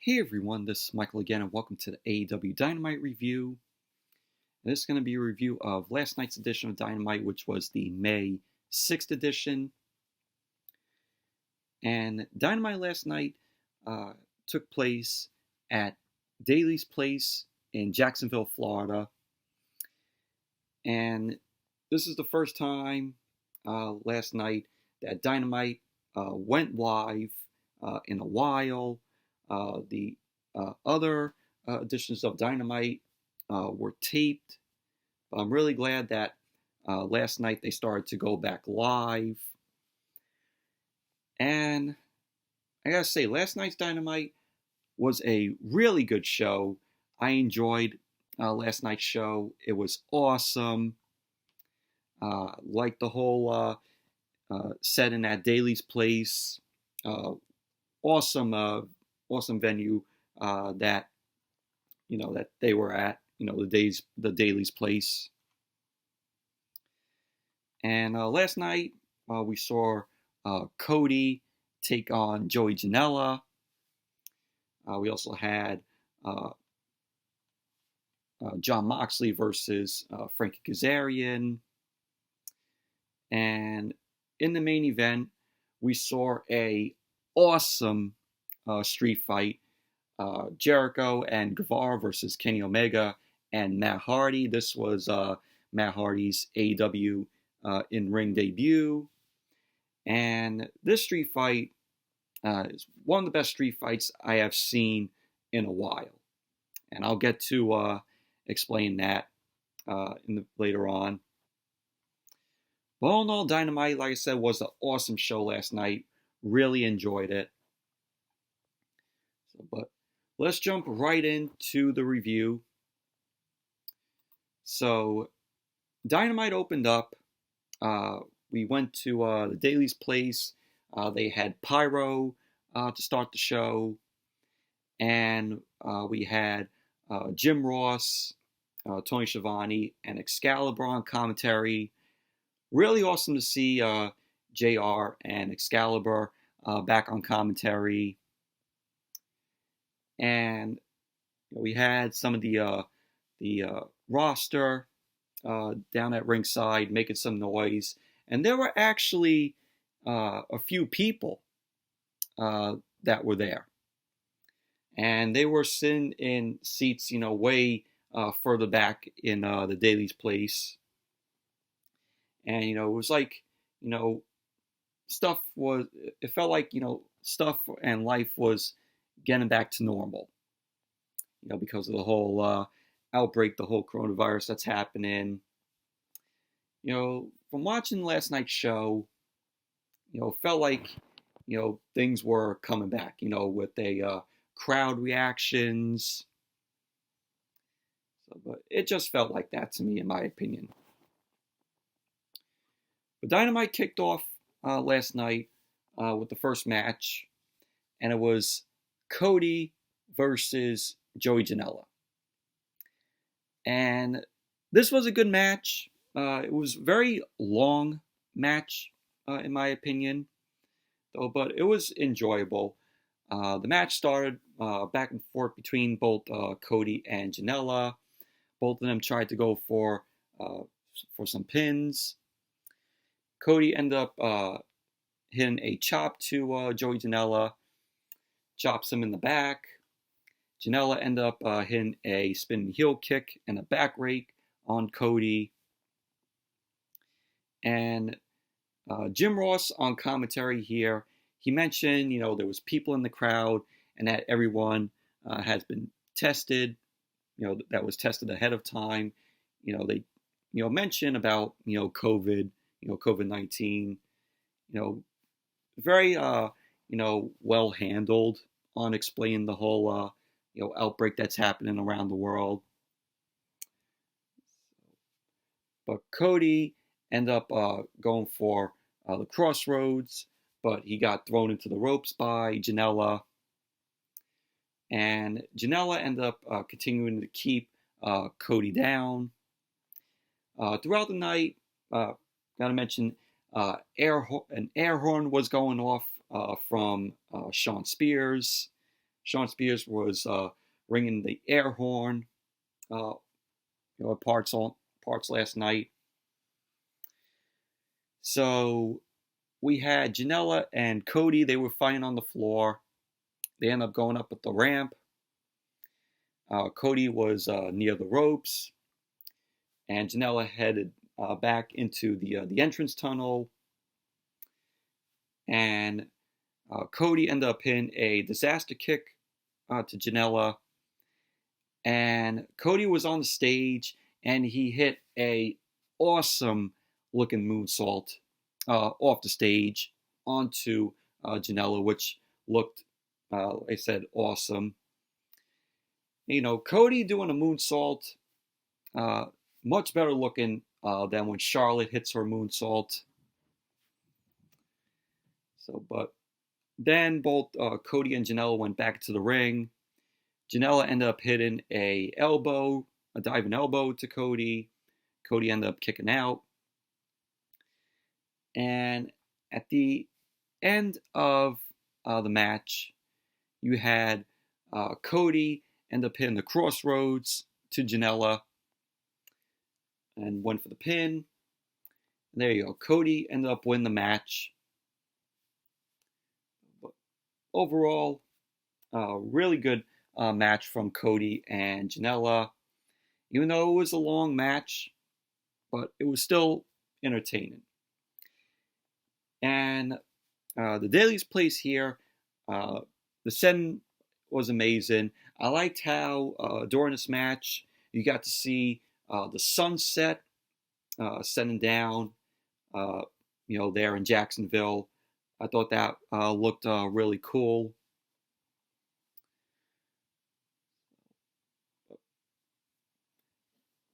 Hey everyone, this is Michael again, and welcome to the AEW Dynamite review. And this is going to be a review of last night's edition of Dynamite, which was the May 6th edition. And Dynamite last night took place at Daly's Place in Jacksonville, Florida. And this is the first time last night that Dynamite went live in a while. The other editions of Dynamite were taped. I'm really glad that last night they started to go back live. And I gotta say, last night's Dynamite was a really good show. I enjoyed last night's show. It was awesome. Like the whole setting at Daly's Place. Awesome venue that they were at, the Daly's Place. And last night we saw Cody take on Joey Janella. We also had Jon Moxley versus Frankie Kazarian. And in the main event, we saw a awesome street fight. Jericho and Guevara versus Kenny Omega and Matt Hardy. This was Matt Hardy's AEW in-ring debut. And this street fight is one of the best street fights I have seen in a while. And I'll get to explain that later on. But all in all, Dynamite, like I said, was an awesome show last night. Really enjoyed it. But let's jump right into the review. So, Dynamite opened up. We went to the Daly's Place. They had Pyro to start the show. And we had Jim Ross, Tony Shivani, and Excalibur on commentary. Really awesome to see JR and Excalibur back on commentary. And we had some of the roster down at ringside making some noise. And there were actually a few people that were there. And they were sitting in seats, way further back in the Daly's Place. And, it was like, it felt like, stuff and life was getting back to normal, because of the whole outbreak, the whole coronavirus that's happening. From watching last night's show, felt like, things were coming back, with the crowd reactions. But it just felt like that to me, in my opinion. But Dynamite kicked off last night with the first match, and it was Cody versus Joey Janella. And this was a good match. It was a very long match, in my opinion, though, but it was enjoyable. The match started back and forth between both Cody and Janella. Both of them tried to go for some pins. Cody ended up hitting a chop to Joey Janella, chops him in the back. Janella ended up hitting a spinning heel kick and a back rake on Cody. And Jim Ross on commentary here, he mentioned, there was people in the crowd and that everyone has been tested, that was tested ahead of time. They, mentioned about, COVID, COVID-19, very, well handled on explaining the whole, outbreak that's happening around the world. But Cody ended up going for the crossroads, but he got thrown into the ropes by Janella. And Janella ended up continuing to keep Cody down. Throughout the night, gotta mention, an air horn was going off from Shawn Spears. Shawn Spears was ringing the air horn, parts last night. So we had Janela and Cody. They were fighting on the floor. They ended up going up at the ramp. Cody was near the ropes, and Janela headed back into the entrance tunnel. And Cody ended up hitting a disaster kick to Janela. And Cody was on the stage, and he hit a awesome looking moonsault off the stage onto Janela, which looked, like I said, awesome. Cody doing a moonsault, much better looking than when Charlotte hits her moonsault. But then both Cody and Janela went back to the ring. Janela ended up hitting a diving elbow to Cody. Cody ended up kicking out. And at the end of the match, you had Cody end up hitting the crossroads to Janela and went for the pin. And there you go. Cody ended up winning the match. But overall, really good match from Cody and Janela. Even though it was a long match, but it was still entertaining. And the Daily's place here, the setting was amazing. I liked how during this match you got to see the sunset setting down, there in Jacksonville. I thought that looked really cool.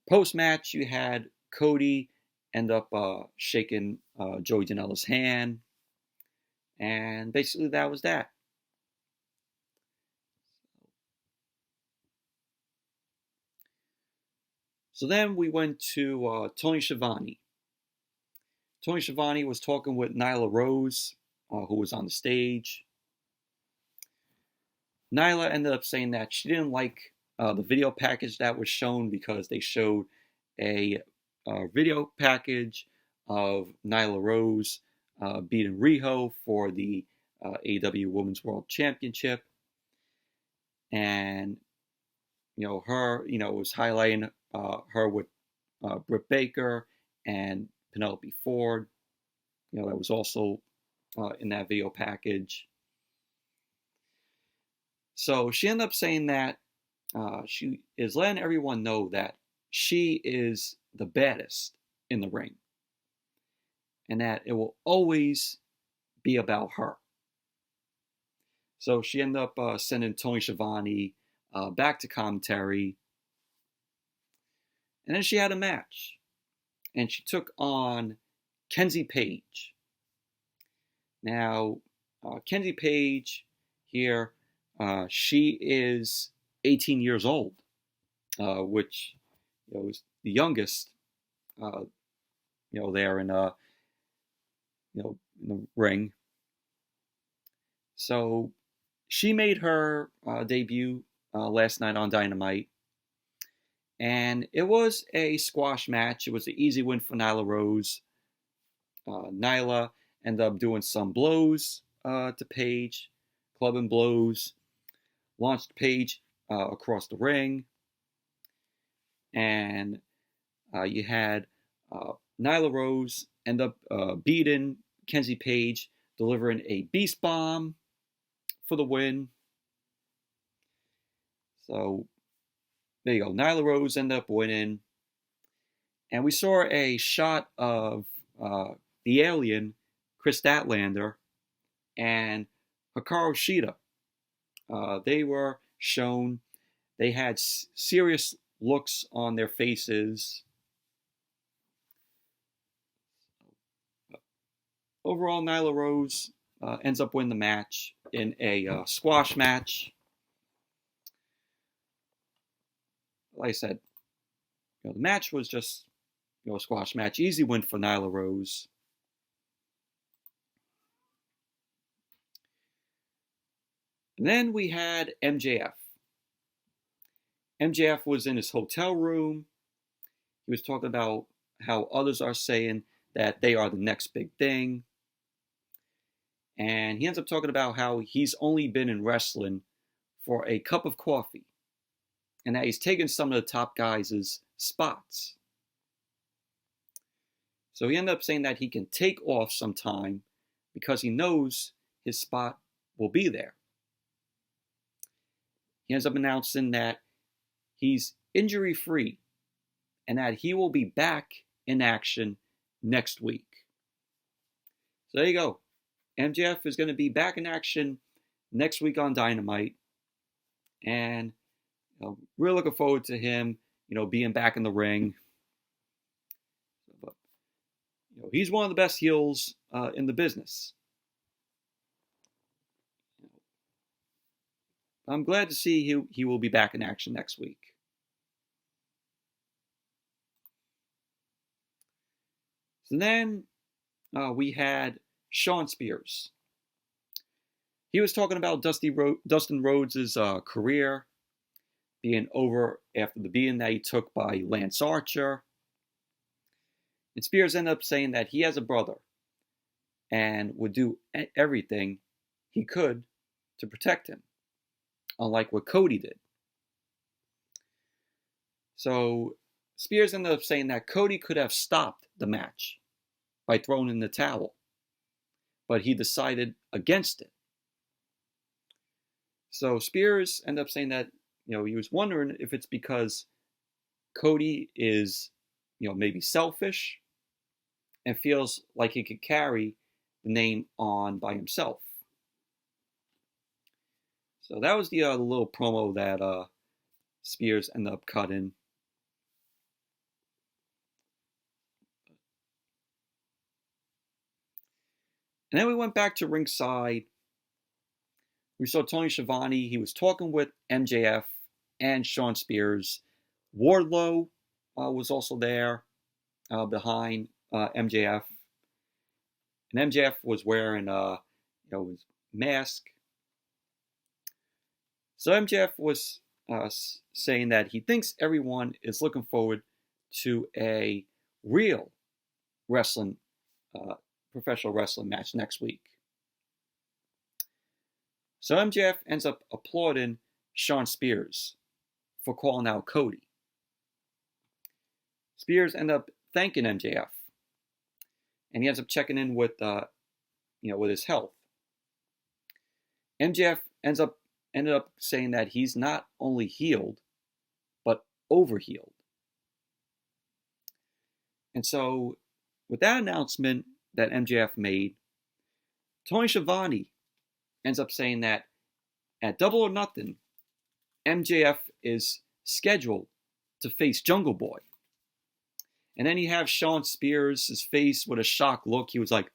Post-match, you had Cody end up shaking Joey Janela's hand. And basically that was that. So then we went to Tony Shivani. Tony Shivani was talking with Nyla Rose, who was on the stage. Nyla ended up saying that she didn't like the video package that was shown because they showed a video package of Nyla Rose beating Riho for the AEW Women's World Championship. And, her, was highlighting her with Britt Baker and Penelope Ford. That was also in that video package. So she ended up saying that she is letting everyone know that she is the baddest in the ring. And that it will always be about her. So she ended up sending Tony Schiavone back to commentary. And then she had a match. And she took on Kenzie Page. Now, Kenzie Page here, she is 18 years old, which is the youngest, there in in the ring. So she made her debut last night on Dynamite. And it was a squash match. It was an easy win for Nyla Rose. Nyla ended up doing some blows to Paige, clubbing blows, launched Paige across the ring. And you had Nyla Rose end up beating Kenzie Page, delivering a beast bomb for the win. So there you go. Nyla Rose ended up winning. And we saw a shot of the alien, Chris Statlander, and Hikaru Shida. They were shown. They had serious looks on their faces. Overall, Nyla Rose ends up winning the match in a squash match. Like I said, the match was just a squash match. Easy win for Nyla Rose. And then we had MJF. MJF was in his hotel room. He was talking about how others are saying that they are the next big thing. And he ends up talking about how he's only been in wrestling for a cup of coffee and that he's taken some of the top guys' spots. So he ended up saying that he can take off some time because he knows his spot will be there. He ends up announcing that he's injury-free and that he will be back in action next week. So there you go. MJF is going to be back in action next week on Dynamite. And we're looking forward to him, being back in the ring. But, he's one of the best heels in the business. I'm glad to see he will be back in action next week. So then we had Shawn Spears. He was talking about Dustin Rhodes' career being over after the beating that he took by Lance Archer. And Spears ended up saying that he has a brother and would do everything he could to protect him, unlike what Cody did. So Spears ended up saying that Cody could have stopped the match by throwing in the towel, but he decided against it. So Spears ended up saying that, he was wondering if it's because Cody is, maybe selfish and feels like he could carry the name on by himself. So that was the little promo that Spears ended up cutting. And then we went back to ringside. We saw Tony Shivani. He was talking with MJF and Shawn Spears. Wardlow was also there behind MJF. And MJF was wearing his mask. So MJF was saying that he thinks everyone is looking forward to a real wrestling, professional wrestling match next week. So MJF ends up applauding Shawn Spears for calling out Cody. Spears ends up thanking MJF, and he ends up checking in with with his health. MJF ended up saying that he's not only healed, but overhealed. And so, with that announcement that MJF made, Tony Schiavone ends up saying that at Double or Nothing, MJF is scheduled to face Jungle Boy. And then you have Shawn Spears' face with a shocked look. He was like,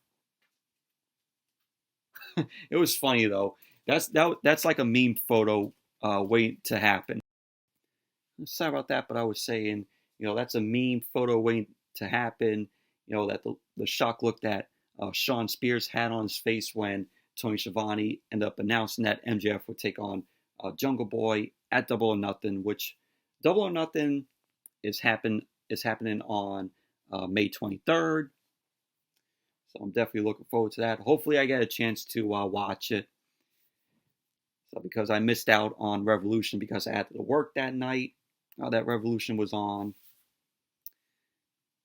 it was funny though. That's like a meme photo waiting to happen. Sorry about that, but I was saying, that's a meme photo waiting to happen. That the shock look that Shawn Spears had on his face when Tony Schiavone ended up announcing that MJF would take on Jungle Boy at Double or Nothing, which Double or Nothing is happening on May 23rd. So I'm definitely looking forward to that. Hopefully I get a chance to watch it. So because I missed out on Revolution because I had to work that night. That Revolution was on.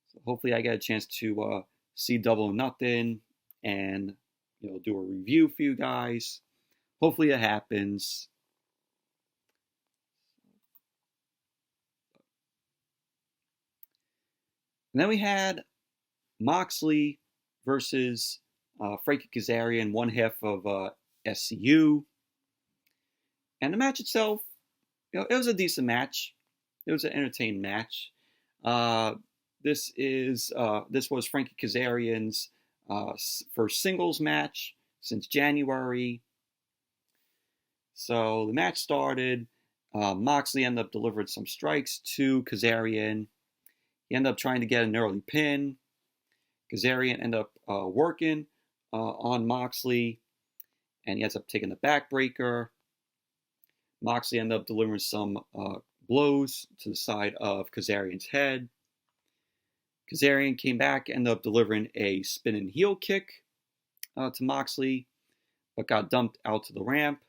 So hopefully I get a chance to see Double or Nothing and do a review for you guys. Hopefully it happens. And then we had Moxley versus Frankie Kazarian, one half of SCU. And the match itself, it was a decent match. It was an entertaining match. This was Frankie Kazarian's first singles match since January. So the match started. Moxley ended up delivering some strikes to Kazarian. He ended up trying to get an early pin. Kazarian ended up working on Moxley, and he ends up taking the backbreaker. Moxley ended up delivering some blows to the side of Kazarian's head. Kazarian came back, ended up delivering a spinning heel kick to Moxley, but got dumped out to the ramp.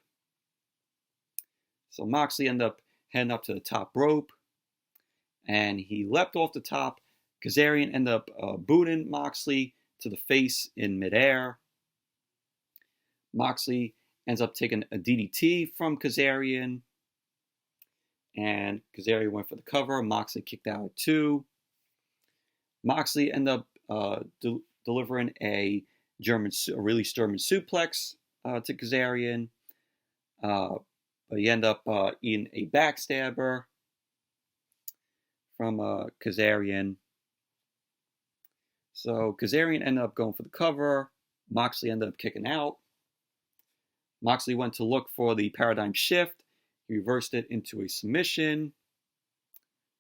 So Moxley ended up heading up to the top rope, and he leapt off the top. Kazarian ended up booting Moxley to the face in midair. Moxley ends up taking a DDT from Kazarian, and Kazarian went for the cover. Moxley kicked out too. Moxley ended up delivering a really German suplex to Kazarian, but he ended up eating a backstabber from Kazarian. So Kazarian ended up going for the cover. Moxley ended up kicking out. Moxley went to look for the paradigm shift. He reversed it into a submission.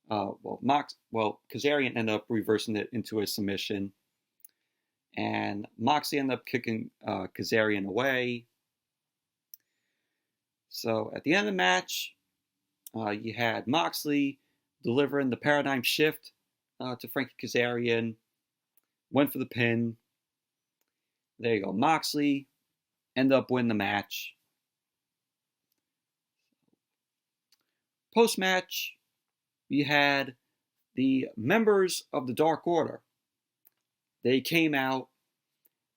Kazarian ended up reversing it into a submission. And Moxley ended up kicking Kazarian away. So at the end of the match, you had Moxley delivering the paradigm shift to Frankie Kazarian. Went for the pin. There you go. Moxley ended up winning the match. Post-match, you had the members of the Dark Order. They came out.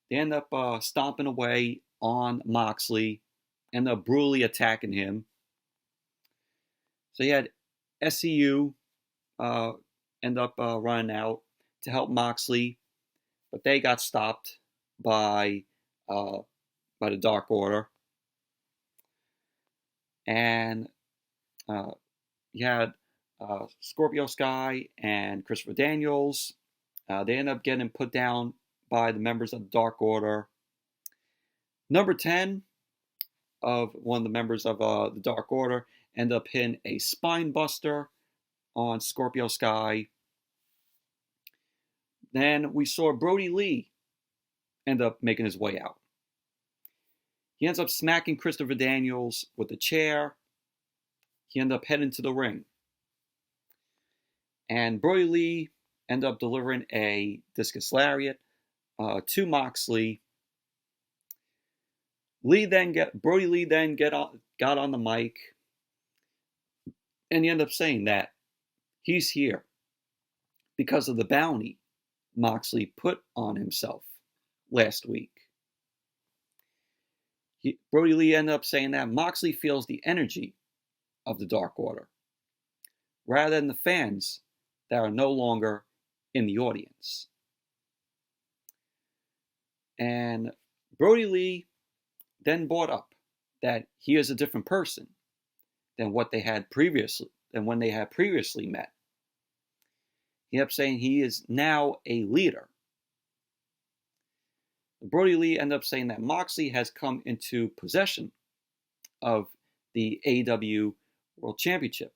They ended up stomping away on Moxley. Ended up brutally attacking him. So you had SCU end up running out to help Moxley, but they got stopped by the Dark Order. And you had Scorpio Sky and Christopher Daniels. They ended up getting put down by the members of the Dark Order. Number 10 of one of the members of the Dark Order ended up hitting a spine buster on Scorpio Sky. Then we saw Brodie Lee end up making his way out. He ends up smacking Christopher Daniels with a chair. He ended up heading to the ring. And Brodie Lee ended up delivering a discus lariat to Moxley. Brodie Lee then got on the mic, and he ended up saying that he's here because of the bounty Moxley put on himself last week. Brodie Lee ended up saying that Moxley feels the energy of the Dark Order, rather than the fans that are no longer in the audience. And Brodie Lee then brought up that he is a different person than when they had previously met. He ended up saying he is now a leader. Brodie Lee ended up saying that Moxley has come into possession of the AEW World Championship,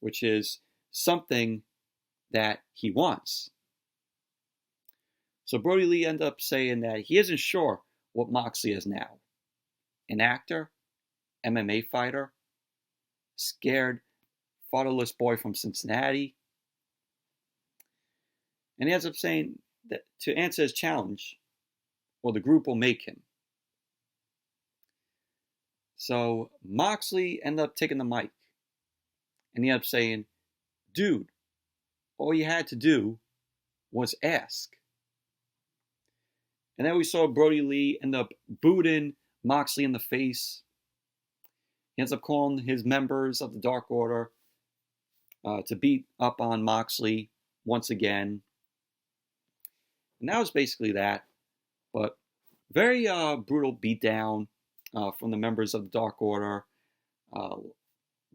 which is something that he wants. So Brodie Lee ended up saying that he isn't sure what Moxley is now. An actor, MMA fighter, scared, fatherless boy from Cincinnati. And he ends up saying that to answer his challenge, well, the group will make him. So Moxley ended up taking the mic. And he ended up saying, dude, all you had to do was ask. And then we saw Brodie Lee end up booting Moxley in the face. He ends up calling his members of the Dark Order to beat up on Moxley once again. And that was basically that. But very brutal beatdown from the members of the Dark Order.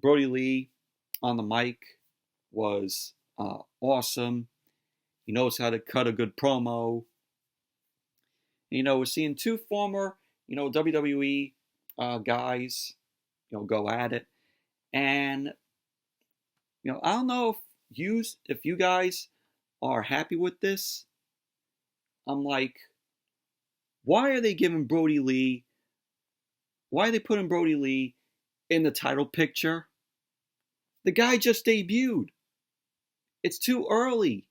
Brodie Lee on the mic was awesome. He knows how to cut a good promo. We're seeing two former, WWE guys, go at it. And, I don't know if you guys are happy with this. I'm like, why are they putting Brodie Lee in the title picture. The guy just debuted. It's too early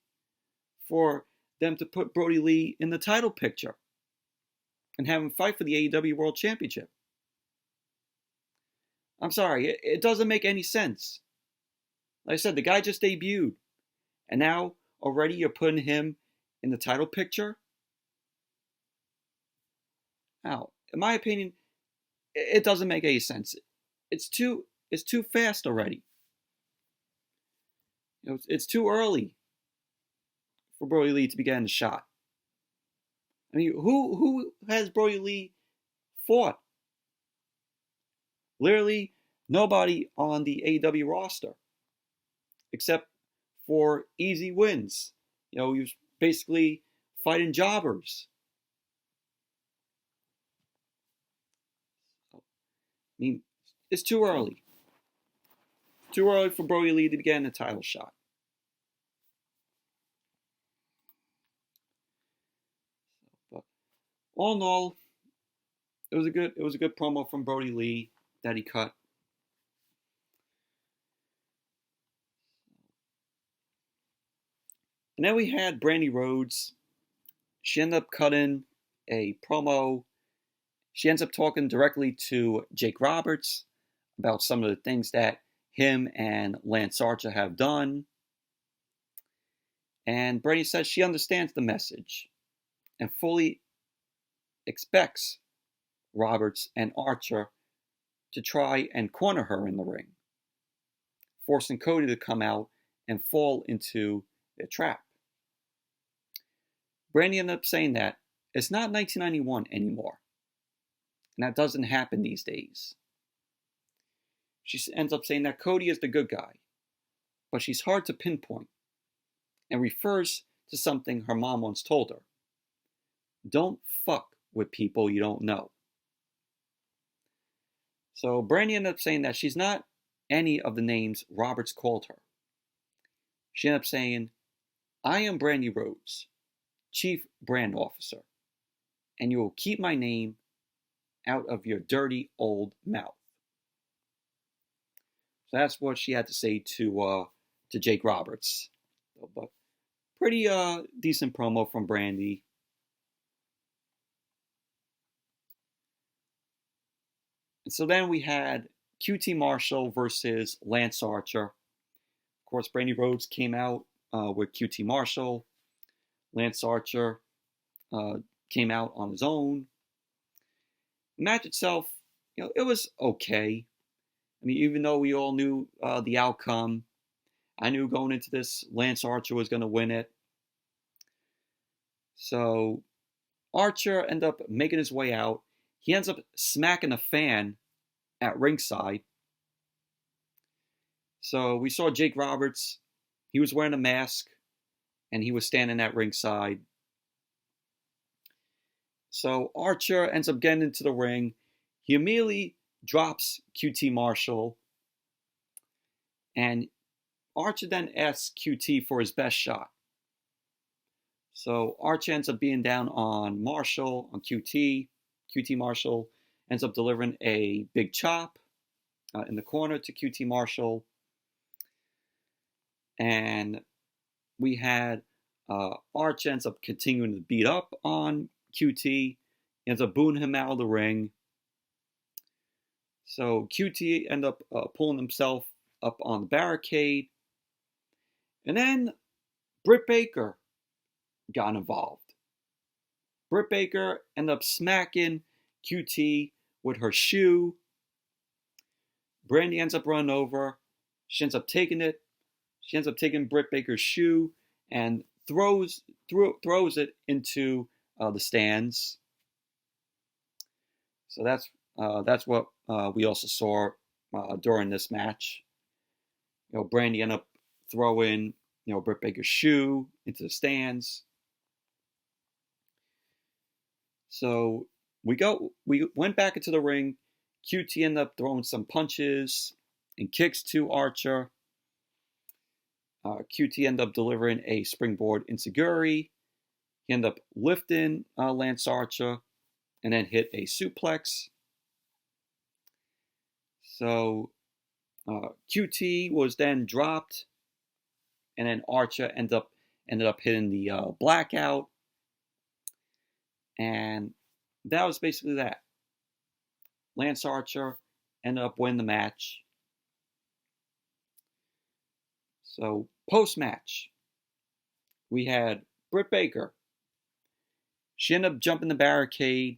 for them to put Brodie Lee in the title picture and have him fight for the AEW World Championship. I'm sorry, it doesn't make any sense. Like I said, the guy just debuted. And now, already you're putting him in the title picture? Now, in my opinion, it doesn't make any sense. It's too fast already. It's too early for Brodie Lee to be getting a shot. I mean, who has Brodie Lee fought? Literally nobody on the AEW roster, except for easy wins. He was basically fighting jobbers. I mean, it's too early. Too early for Brodie Lee to be getting a title shot. But all in all, it was a good promo from Brodie Lee that he cut. And then we had Brandi Rhodes. She ended up cutting a promo. She ends up talking directly to Jake Roberts about some of the things that him and Lance Archer have done. And Brandi says she understands the message and fully expects Roberts and Archer to try and corner her in the ring, forcing Cody to come out and fall into their trap. Brandi ended up saying that it's not 1991 anymore, and that doesn't happen these days. She ends up saying that Cody is the good guy, but she's hard to pinpoint, and refers to something her mom once told her. Don't fuck with people you don't know. So Brandi ended up saying that she's not any of the names Roberts called her. She ended up saying, I am Brandi Rhodes, Chief Brand Officer, and you will keep my name out of your dirty old mouth. So that's what she had to say to Jake Roberts. But pretty decent promo from Brandi. And so then we had QT Marshall versus Lance Archer. Of course, Brandi Rhodes came out with QT Marshall. Lance Archer came out on his own. The match itself, it was okay. I mean, even though we all knew the outcome, I knew going into this Lance Archer was going to win it. So Archer ended up making his way out. He ends up smacking a fan at ringside. So we saw Jake Roberts. He was wearing a mask, and he was standing at ringside. So Archer ends up getting into the ring. He immediately drops QT Marshall. And Archer then asks QT for his best shot. So Archer ends up being down on Marshall, on QT. QT Marshall ends up delivering a big chop in the corner to QT Marshall. And we had Archer ends up continuing to beat up on QT. He ends up booing him out of the ring. So QT ends up pulling himself up on the barricade. And then Britt Baker got involved. Britt Baker ended up smacking QT with her shoe. Brandi ends up running over. She ends up taking it. She ends up taking Britt Baker's shoe and throws it into the stands. So that's what we also saw during this match. Brandi ended up throwing Britt Baker's shoe into the stands. So we went back into the ring. QT ended up throwing some punches and kicks to Archer. QT ended up delivering a springboard enziguri. He ended up lifting Lance Archer and then hit a suplex. So QT was then dropped, and then Archer ended up hitting the blackout, and that was basically that. Lance Archer ended up winning the match. So post-match, we had Britt Baker. She ended up jumping the barricade.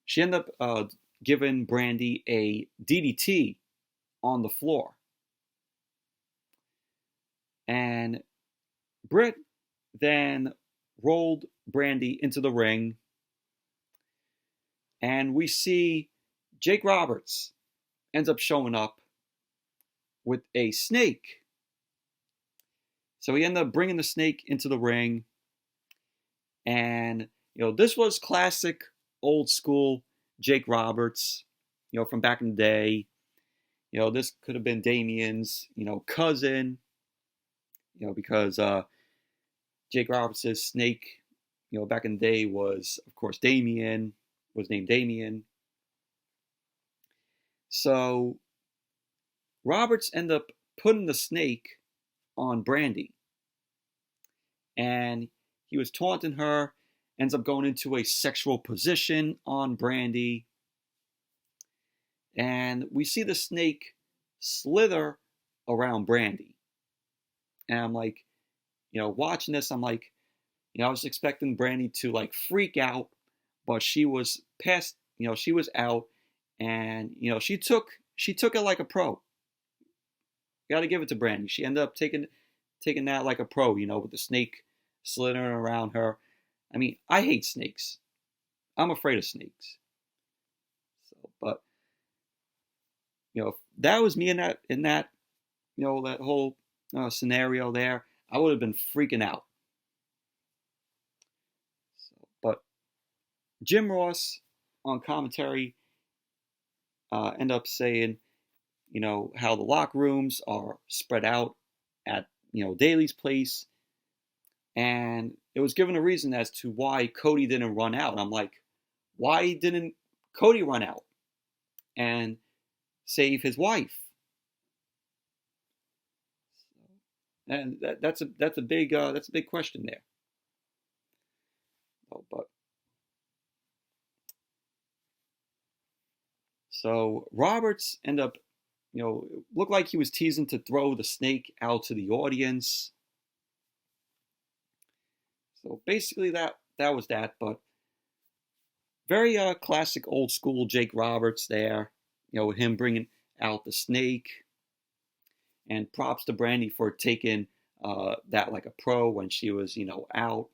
She ended up giving Brandi a DDT on the floor. And Britt then rolled Brandi into the ring. And we see Jake Roberts ends up showing up with a snake. So he ended up bringing the snake into the ring. And, this was classic old school Jake Roberts, from back in the day. This could have been Damien's, cousin, because Jake Roberts' snake, back in the day was, of course, Damien, was named Damien. So Roberts ended up putting the snake on Brandi. And he was taunting her, ends up going into a sexual position on Brandi. And we see the snake slither around Brandi. And I'm like, watching this, I'm like, I was expecting Brandi to like freak out, but she was past, she was out, and she took it like a pro. Got to give it to Brandi. She ended up taking that like a pro, with the snake slithering around her. I mean, I hate snakes. I'm afraid of snakes. So, but if that was me in that that whole scenario there, I would have been freaking out. So, but Jim Ross on commentary ended up saying, how the locker rooms are spread out at Daly's place, and it was given a reason as to why Cody didn't run out. I'm like, why didn't Cody run out and save his wife? And that's a big question there. But so Roberts ended up, looked like he was teasing to throw the snake out to the audience. So basically that was that, but very classic old school Jake Roberts there, with him bringing out the snake. And props to Brandi for taking that like a pro when she was, out.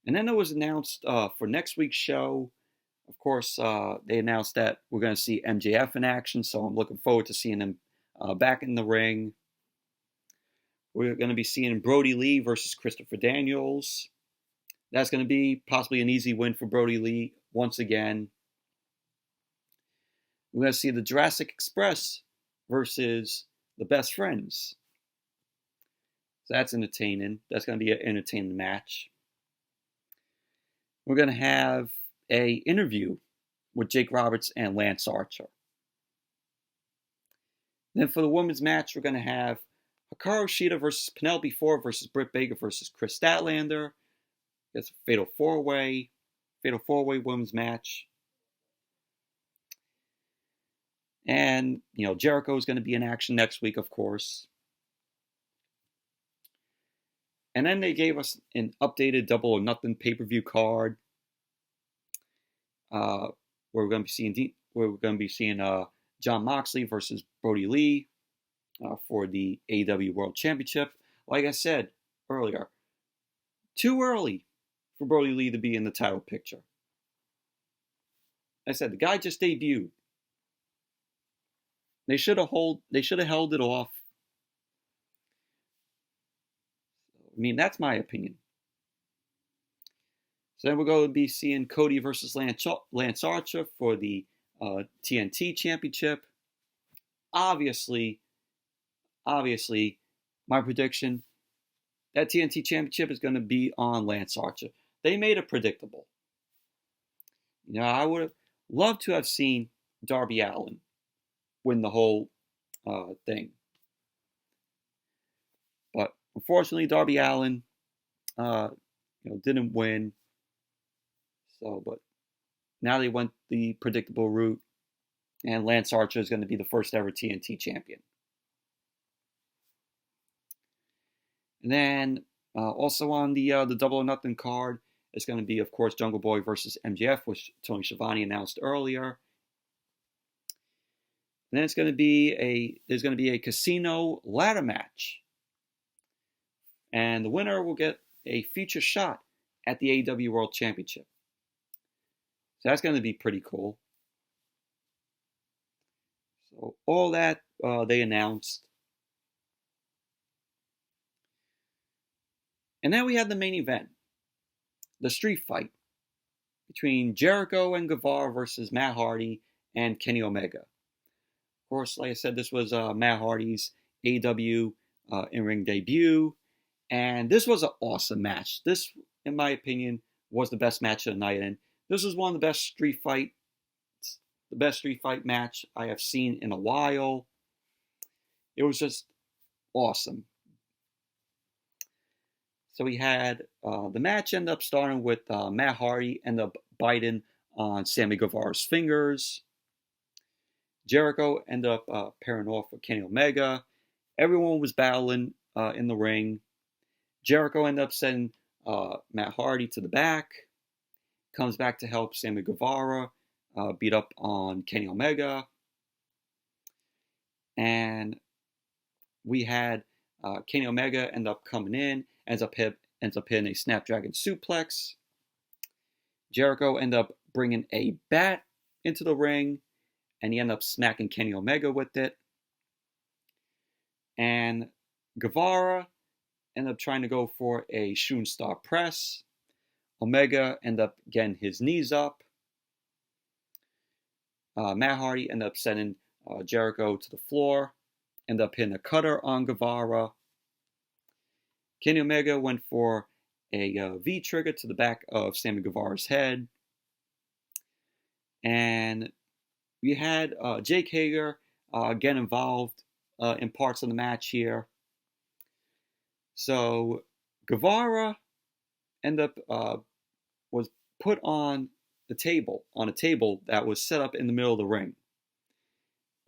And then it was announced for next week's show. Of course, they announced that we're going to see MJF in action, so I'm looking forward to seeing him back in the ring. We're going to be seeing Brodie Lee versus Christopher Daniels. That's going to be possibly an easy win for Brodie Lee once again. We're going to see the Jurassic Express versus the Best Friends. So that's entertaining. That's going to be an entertaining match. We're going to have an interview with Jake Roberts and Lance Archer. Then for the women's match, we're going to have Hikaru Shida versus Penelope Ford versus Britt Baker versus Chris Statlander. It's a fatal four-way women's match. And, Jericho is going to be in action next week, of course. And then they gave us an updated Double or Nothing pay-per-view card. Where we're going to be seeing Jon Moxley versus Brody Lee for the AEW World Championship. Like I said earlier, too early for Brody Lee to be in the title picture. I said the guy just debuted. They should have held it off. I mean, that's my opinion. So then we're going to be seeing Cody versus Lance Archer for the TNT Championship. Obviously, my prediction, that TNT Championship is going to be on Lance Archer. they made it predictable. I would have loved to have seen Darby Allin win the whole thing. But unfortunately, Darby Allin, didn't win. But now they went the predictable route, and Lance Archer is going to be the first ever TNT champion. And then also on the Double or Nothing card is going to be, of course, Jungle Boy versus MJF, which Tony Schiavone announced earlier. And then there's going to be a casino ladder match, and the winner will get a feature shot at the AEW World Championship. So that's going to be pretty cool. So all that they announced. And then we had the main event, the street fight between Jericho and Guevara versus Matt Hardy and Kenny Omega. Of course, like I said, this was Matt Hardy's AEW in-ring debut, and this was an awesome match. This, in my opinion, was the best match of the night, and this was one of the best street fight match I have seen in a while. It was just awesome. So we had the match end up starting with Matt Hardy end up biting on Sammy Guevara's fingers. Jericho ended up pairing off with Kenny Omega. Everyone was battling in the ring. Jericho ended up sending Matt Hardy to the back. Comes back to help Sammy Guevara beat up on Kenny Omega. And we had Kenny Omega end up coming in, ends up hitting a Snapdragon suplex. Jericho ended up bringing a bat into the ring, and he ended up smacking Kenny Omega with it. And Guevara ended up trying to go for a shooting star press. Omega ended up getting his knees up. Matt Hardy ended up sending Jericho to the floor. Ended up hitting a cutter on Guevara. Kenny Omega went for a V-trigger to the back of Sammy Guevara's head. And we had Jake Hager get involved in parts of the match here. So Guevara ended up was put on a table that was set up in the middle of the ring.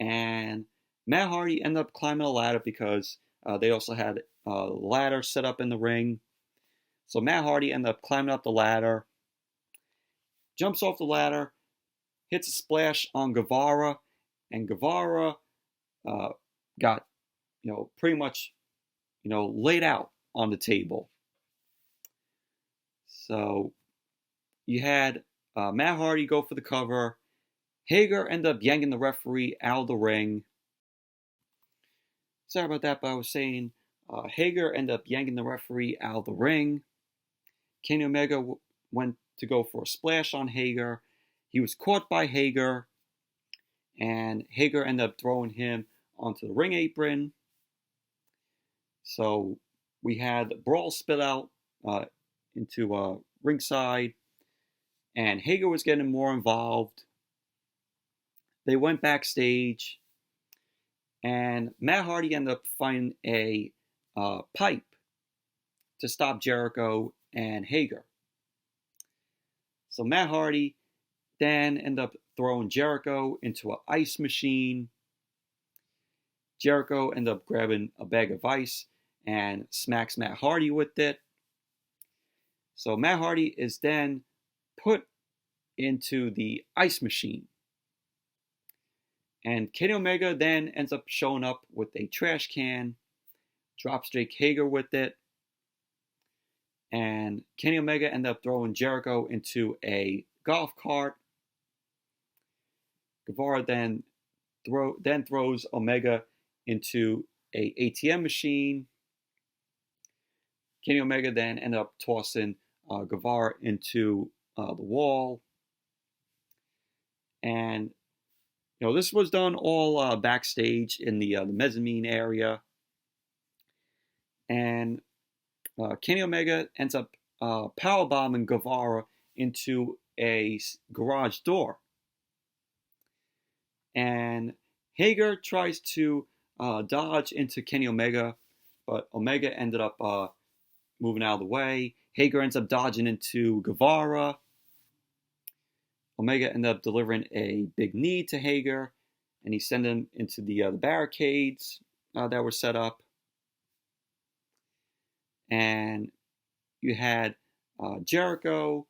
And Matt Hardy ended up climbing a ladder because they also had a ladder set up in the ring. So Matt Hardy ended up climbing up the ladder, jumps off the ladder, hits a splash on Guevara, and Guevara got, pretty much, laid out on the table. So you had Matt Hardy go for the cover. Hager ended up yanking the referee out of the ring. Sorry about that, but I was saying Hager ended up yanking the referee out of the ring. Kenny Omega went to go for a splash on Hager. He was caught by Hager, and Hager ended up throwing him onto the ring apron. So we had the brawl spit out into ringside, and Hager was getting more involved. They went backstage, and Matt Hardy ended up finding a pipe to stop Jericho and Hager. So Matt Hardy then ended up throwing Jericho into an ice machine. Jericho ended up grabbing a bag of ice and smacks Matt Hardy with it. So Matt Hardy is then put into the ice machine. And Kenny Omega then ends up showing up with a trash can, drops Jake Hager with it, and Kenny Omega ended up throwing Jericho into a golf cart. Guevara then throws Omega into a ATM machine. Kenny Omega then ended up tossing Guevara into the wall. And this was done all backstage in the mezzanine area. And Kenny Omega ends up powerbombing Guevara into a garage door. And Hager tries to dodge into Kenny Omega, but Omega ended up moving out of the way. Hager ends up dodging into Guevara. Omega ended up delivering a big knee to Hager, and he sent him into the barricades that were set up. And you had Jericho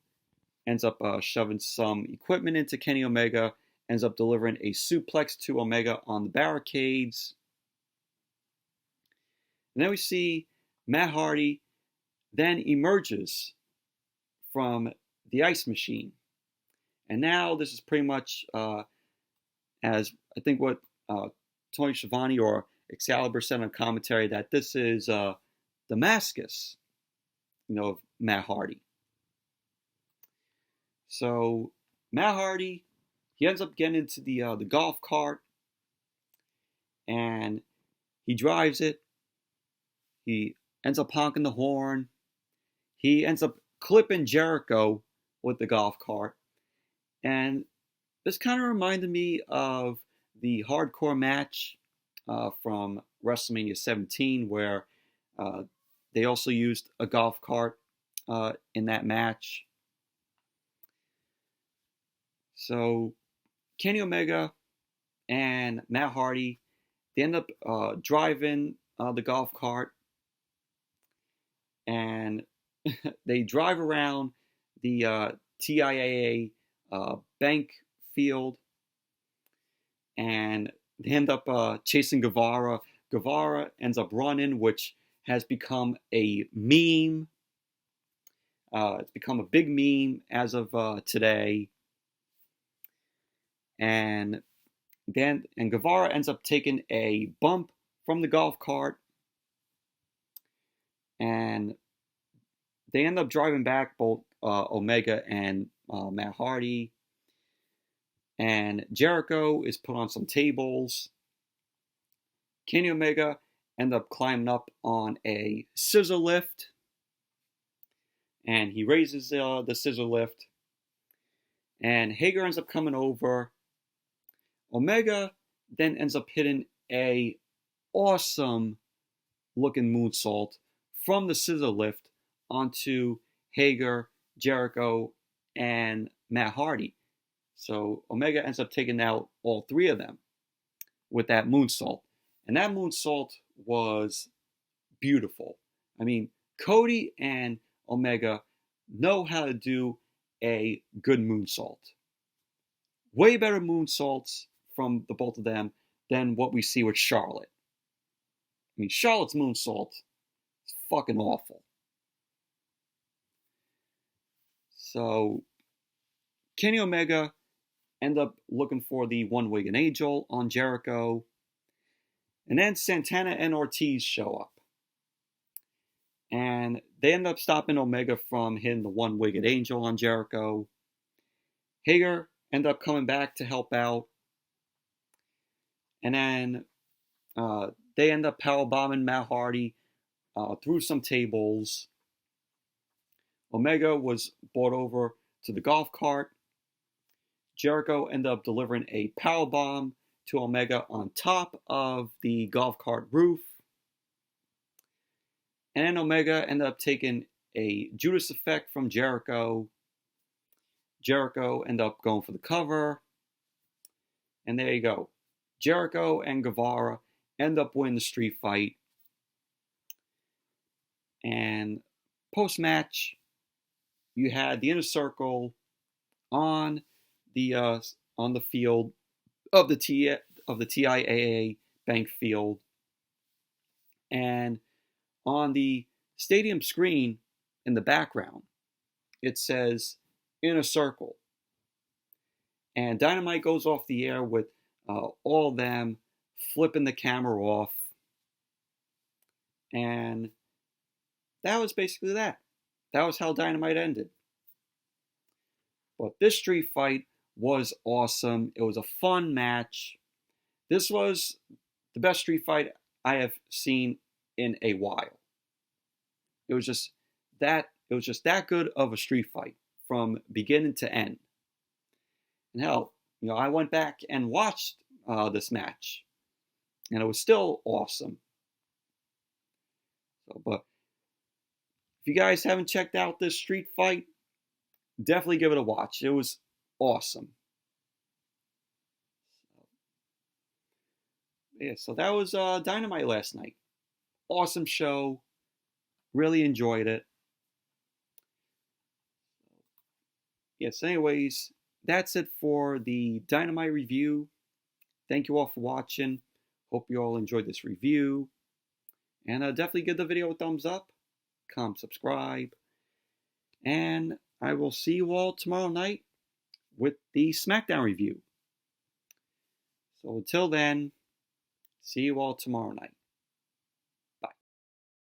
ends up shoving some equipment into Kenny Omega, ends up delivering a suplex to Omega on the barricades. And then we see Matt Hardy then emerges from the ice machine. And now this is pretty much as I think what Tony Schiavone or Excalibur said on commentary, that this is Damascus, of Matt Hardy. So Matt Hardy, he ends up getting into the golf cart, and he drives it. He ends up honking the horn. He ends up clipping Jericho with the golf cart. And this kind of reminded me of the hardcore match from WrestleMania 17, where they also used a golf cart in that match. So Kenny Omega and Matt Hardy, they end up driving the golf cart, and they drive around the TIAA bank field, and they end up chasing Guevara. Guevara ends up running, which has become a meme. It's become a big meme as of today. And Guevara ends up taking a bump from the golf cart, and they end up driving back, both Omega and Matt Hardy. And Jericho is put on some tables. Kenny Omega ends up climbing up on a scissor lift, and he raises the scissor lift. And Hager ends up coming over. Omega then ends up hitting a awesome looking moonsault from the scissor lift onto Hager, Jericho, and Matt Hardy. So Omega ends up taking out all three of them with that moonsault. And that moonsault was beautiful. I mean, Cody and Omega know how to do a good moonsault. Way better moonsaults from the both of them than what we see with Charlotte. I mean, Charlotte's moonsault is fucking awful. So Kenny Omega end up looking for the one-winged angel on Jericho. And then Santana and Ortiz show up. And they end up stopping Omega from hitting the one-winged angel on Jericho. Hager end up coming back to help out. And then they end up powerbombing Matt Hardy through some tables. Omega was brought over to the golf cart. Jericho ended up delivering a powerbomb to Omega on top of the golf cart roof. And then Omega ended up taking a Judas effect from Jericho. Jericho ended up going for the cover. And there you go. Jericho and Guevara end up winning the street fight. And post-match, you had the Inner Circle on the field of the TIAA bank field, and on the stadium screen in the background, it says Inner Circle. And Dynamite goes off the air with all of them flipping the camera off. And that was basically that. That was how Dynamite ended. But this street fight was awesome. It was a fun match. This was the best street fight I have seen in a while. It was just that It was just that good of a street fight from beginning to end. And hell, I went back and watched this match, and it was still awesome. So, but if you guys haven't checked out this street fight, definitely give it a watch. It was awesome. Yeah, so that was Dynamite last night. Awesome show. Really enjoyed it. Yes, anyways, that's it for the Dynamite review. Thank you all for watching. Hope you all enjoyed this review. And definitely give the video a thumbs up. Comment, subscribe. And I will see you all tomorrow night with the SmackDown review. So until then, see you all tomorrow night.